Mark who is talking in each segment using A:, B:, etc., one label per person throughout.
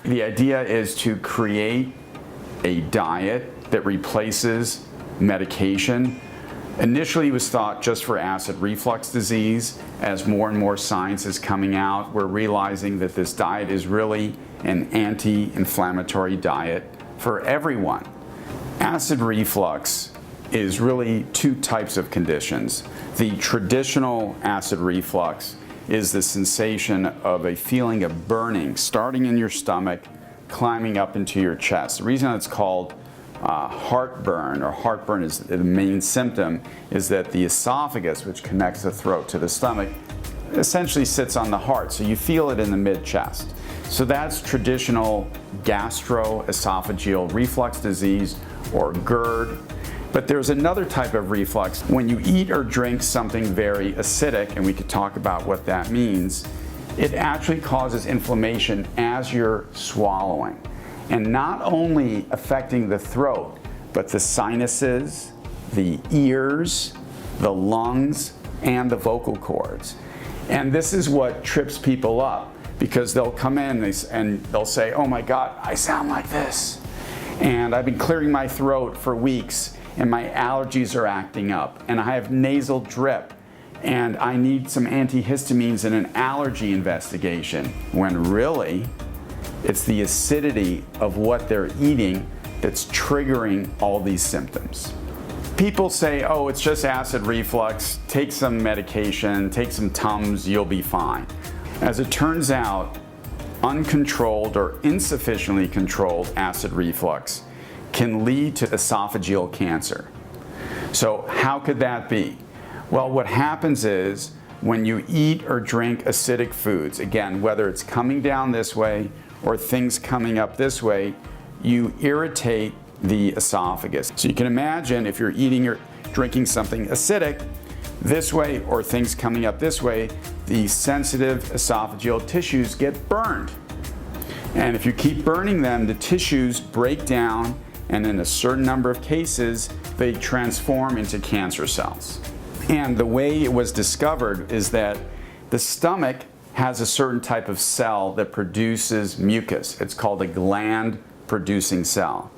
A: The idea is to create a diet that replaces medication. Initially, it was thought just for acid reflux disease. As more and more science is coming out, we're realizing that this diet is really an anti-inflammatory diet for everyone. Acid reflux is really two types of conditions. The traditional acid reflux is the sensation of a feeling of burning starting in your stomach, climbing up into your chest. The reason it's called heartburn, or heartburn is the main symptom, is that the esophagus, which connects the throat to the stomach, essentially sits on the heart, so you feel it in the mid-chest. So that's traditional gastroesophageal reflux disease, or GERD. But there's another type of reflux. When you eat or drink something very acidic, and we could talk about what that means, it actually causes inflammation as you're swallowing. And not only affecting the throat, but the sinuses, the ears, the lungs, and the vocal cords. And this is what trips people up, because they'll come in and they'll say, oh my God, I sound like this. And I've been clearing my throat for weeks, and my allergies are acting up, and I have nasal drip, and I need some antihistamines and an allergy investigation, when really, it's the acidity of what they're eating that's triggering all these symptoms. People say, oh, it's just acid reflux, take some medication, take some Tums, you'll be fine. As it turns out, uncontrolled or insufficiently controlled acid reflux can lead to esophageal cancer. So how could that be? Well, what happens is when you eat or drink acidic foods, again, whether it's coming down this way or things coming up this way, you irritate the esophagus. So you can imagine if you're eating or drinking something acidic this way or things coming up this way, the sensitive esophageal tissues get burned. And if you keep burning them, the tissues break down, and in a certain number of cases, they transform into cancer cells. And the way it was discovered is that the stomach has a certain type of cell that produces mucus. It's called a gland-producing cell.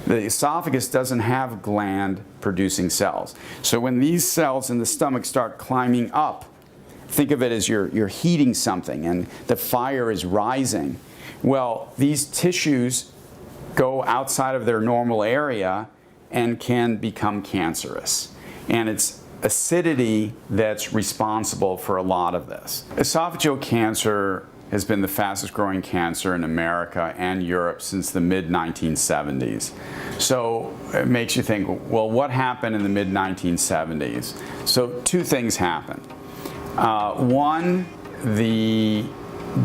A: The esophagus doesn't have gland-producing cells. So when these cells in the stomach start climbing up, think of it as you're heating something and the fire is rising. Well, these tissues go outside of their normal area and can become cancerous. And it's acidity that's responsible for a lot of this. Esophageal cancer has been the fastest growing cancer in America and Europe since the mid-1970s. So it makes you think, well, what happened in the mid-1970s? So two things happened. One, the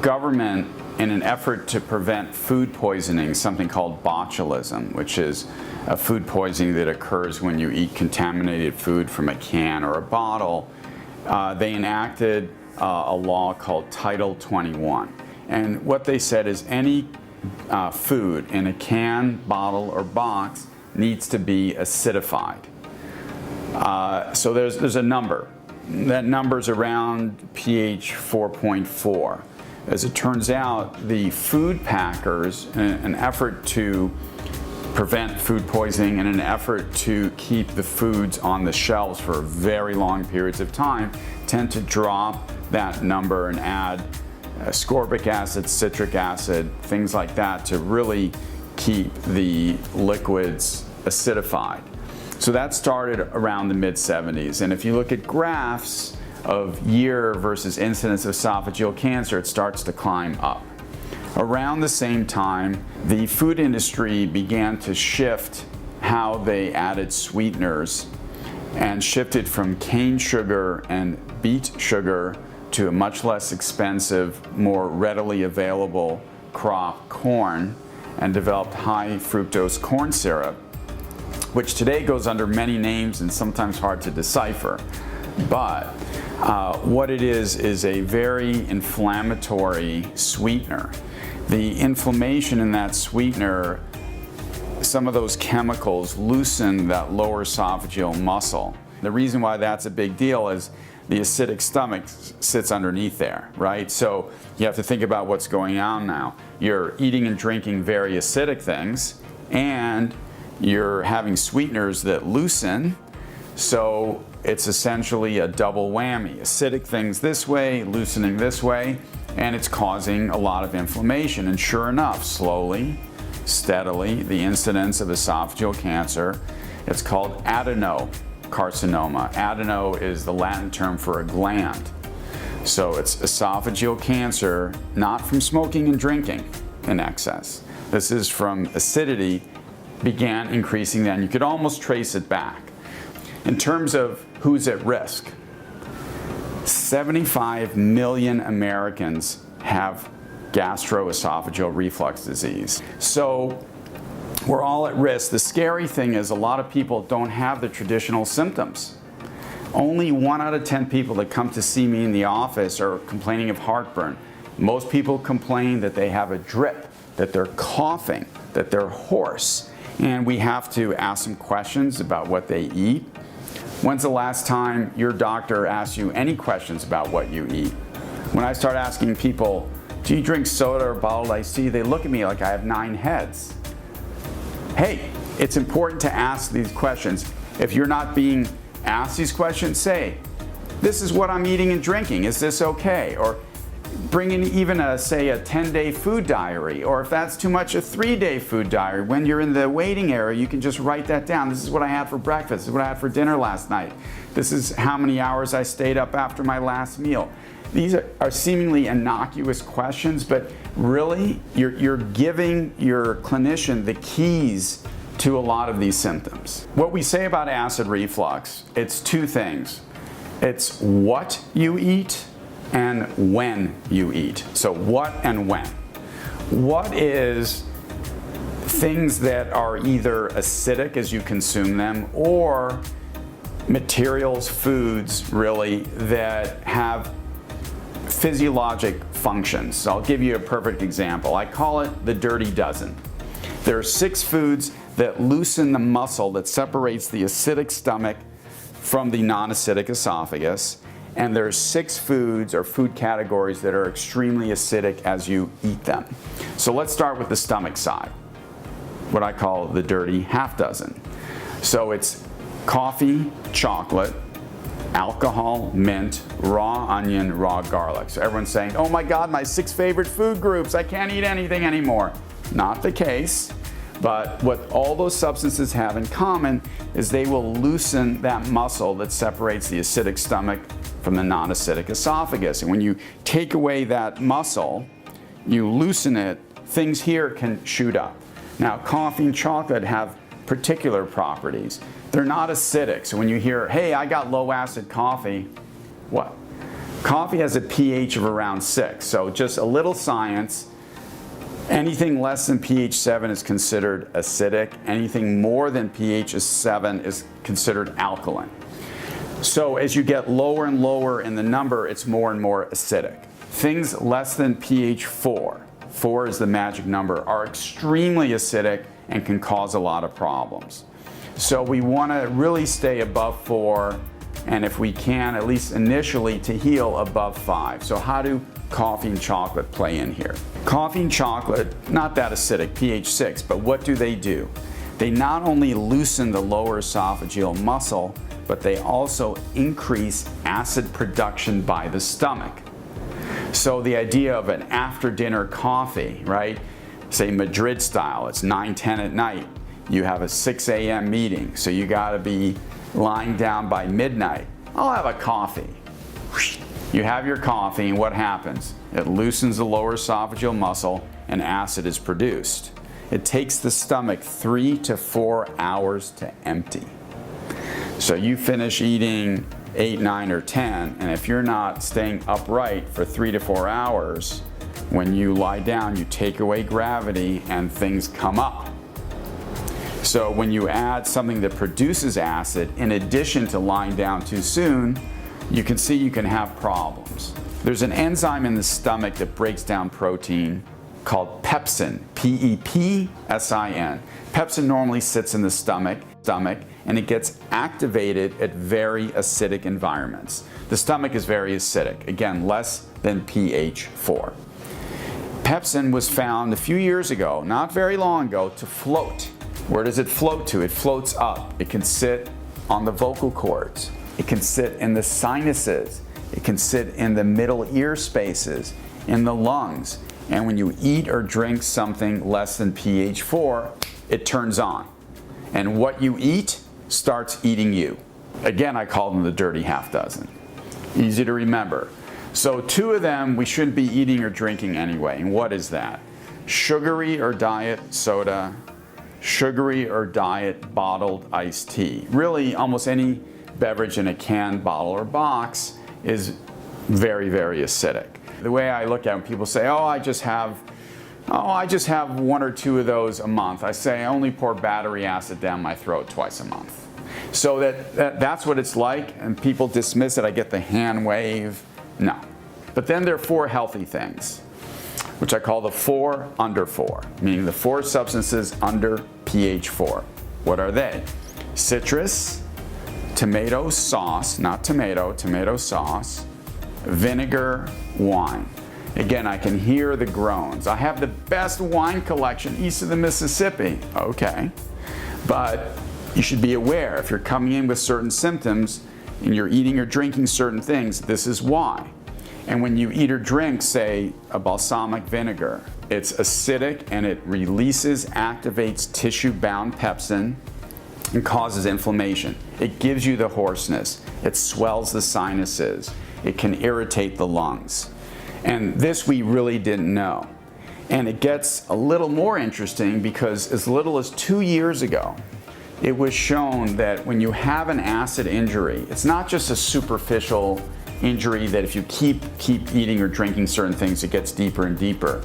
A: government, in an effort to prevent food poisoning, something called botulism, which is a food poisoning that occurs when you eat contaminated food from a can or a bottle, they enacted a law called Title 21. And what they said is any food in a can, bottle, or box needs to be acidified. So there's a number. That number's around pH 4.4. As it turns out, the food packers, in an effort to prevent food poisoning and an effort to keep the foods on the shelves for very long periods of time, tend to drop that number and add ascorbic acid, citric acid, things like that to really keep the liquids acidified. So that started around the mid-70s. And if you look at graphs of year versus incidence of esophageal cancer, it starts to climb up. Around the same time, the food industry began to shift how they added sweeteners and shifted from cane sugar and beet sugar to a much less expensive, more readily available crop, corn, and developed high fructose corn syrup, which today goes under many names and sometimes hard to decipher. But what it is a very inflammatory sweetener. The inflammation in that sweetener, some of those chemicals loosen that lower esophageal muscle. The reason why that's a big deal is the acidic stomach sits underneath there, right? So you have to think about what's going on now. You're eating and drinking very acidic things, and you're having sweeteners that loosen, so it's essentially a double whammy. Acidic things this way, loosening this way, and it's causing a lot of inflammation. And sure enough, slowly, steadily, the incidence of esophageal cancer, it's called adenocarcinoma. Adeno is the Latin term for a gland. So it's esophageal cancer, not from smoking and drinking in excess. This is from acidity began increasing then. You could almost trace it back. In terms of who's at risk, 75 million Americans have gastroesophageal reflux disease. So we're all at risk. The scary thing is a lot of people don't have the traditional symptoms. Only 1 out of 10 people that come to see me in the office are complaining of heartburn. Most people complain that they have a drip, that they're coughing, that they're hoarse. And we have to ask them questions about what they eat. When's the last time your doctor asked you any questions about what you eat? When I start asking people, do you drink soda or bottled iced tea? They look at me like I have 9 heads. Hey, it's important to ask these questions. If you're not being asked these questions, say, this is what I'm eating and drinking. Is this okay? Or bring in even say a 10-day food diary, or if that's too much, a 3-day food diary. When you're in the waiting area, you can just write that down. This is what I had for breakfast. This is what I had for dinner last night. This is how many hours I stayed up after my last meal. These are seemingly innocuous questions, but really you're giving your clinician the keys to a lot of these symptoms. What we say about acid reflux, it's 2 things. It's what you eat and when you eat. So what and when. What is things that are either acidic as you consume them, or materials, foods really, that have physiologic functions. So I'll give you a perfect example. I call it the dirty dozen. There are 6 foods that loosen the muscle that separates the acidic stomach from the non-acidic esophagus. And there's 6 foods or food categories that are extremely acidic as you eat them. So let's start with the stomach side, what I call the dirty half dozen. So it's coffee, chocolate, alcohol, mint, raw onion, raw garlic. So everyone's saying, oh my God, my 6 favorite food groups, I can't eat anything anymore. Not the case, but what all those substances have in common is they will loosen that muscle that separates the acidic stomach from the non-acidic esophagus. And when you take away that muscle, you loosen it, things here can shoot up. Now, coffee and chocolate have particular properties. They're not acidic. So when you hear, hey, I got low acid coffee, what? Coffee has a pH of around 6. So just a little science. Anything less than pH 7 is considered acidic. Anything more than pH 7 is considered alkaline. So as you get lower and lower in the number, it's more and more acidic. Things less than pH 4, 4 is the magic number, are extremely acidic and can cause a lot of problems. So we want to really stay above 4, and if we can, at least initially, to heal above 5. So how do coffee and chocolate play in here? Coffee and chocolate, not that acidic, pH 6, but what do? They not only loosen the lower esophageal muscle, but they also increase acid production by the stomach. So the idea of an after dinner coffee, right? Say Madrid style, it's 9-10 at night. You have a 6 a.m. meeting, so you gotta be lying down by midnight. I'll have a coffee. You have your coffee, and what happens? It loosens the lower esophageal muscle and acid is produced. It takes the stomach 3 to 4 hours to empty. So you finish eating 8, 9, or 10, and if you're not staying upright for 3 to 4 hours, when you lie down, you take away gravity and things come up. So when you add something that produces acid, in addition to lying down too soon, you can see you can have problems. There's an enzyme in the stomach that breaks down protein called pepsin, P-E-P-S-I-N. Pepsin normally sits in the stomach. stomach, and it gets activated at very acidic environments. The stomach is very acidic, again, less than pH 4. Pepsin was found a few years ago, not very long ago, to float. Where does it float to? It floats up. It can sit on the vocal cords. It can sit in the sinuses. It can sit in the middle ear spaces, in the lungs. And when you eat or drink something less than pH 4, it turns on. And what you eat starts eating you. Again, I call them the dirty half dozen. Easy to remember. So 2 of them we shouldn't be eating or drinking anyway. And what is that? Sugary or diet soda, sugary or diet bottled iced tea. Really, almost any beverage in a can, bottle, or box is very, very acidic. The way I look at it, when people say, I just have 1 or 2 of those a month. I say I only pour battery acid down my throat twice a month. So that's what it's like, and people dismiss it. I get the hand wave. No. But then there are 4 healthy things, which I call the 4 under 4, meaning the 4 substances under pH 4. What are they? Citrus, tomato sauce, not tomato, tomato sauce, vinegar, wine. Again, I can hear the groans. I have the best wine collection east of the Mississippi. Okay. But you should be aware, if you're coming in with certain symptoms and you're eating or drinking certain things, this is why. And when you eat or drink, say, a balsamic vinegar, it's acidic and it releases, activates tissue-bound pepsin and causes inflammation. It gives you the hoarseness. It swells the sinuses. It can irritate the lungs. And this we really didn't know. And it gets a little more interesting because as little as 2 years ago, it was shown that when you have an acid injury, it's not just a superficial injury that if you keep eating or drinking certain things, it gets deeper and deeper.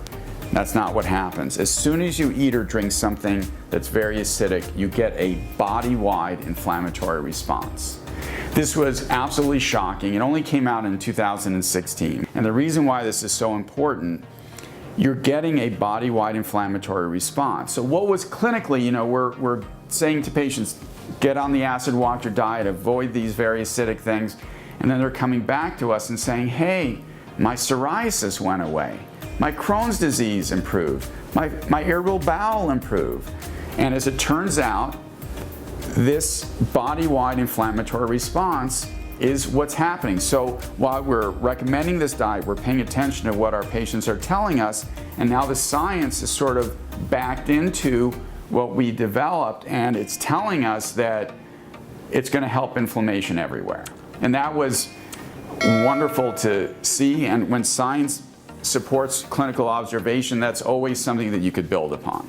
A: That's not what happens. As soon as you eat or drink something that's very acidic, you get a body-wide inflammatory response. This was absolutely shocking. It only came out in 2016. And the reason why this is so important, you're getting a body-wide inflammatory response. So what was clinically, we're saying to patients, get on the acid water diet, avoid these very acidic things, and then they're coming back to us and saying, hey, my psoriasis went away, my Crohn's disease improved, my irritable bowel improved. And as it turns out, this body-wide inflammatory response is what's happening. So while we're recommending this diet, we're paying attention to what our patients are telling us, and now the science is sort of backed into what we developed, and it's telling us that it's going to help inflammation everywhere. And that was wonderful to see, and when science supports clinical observation, that's always something that you could build upon.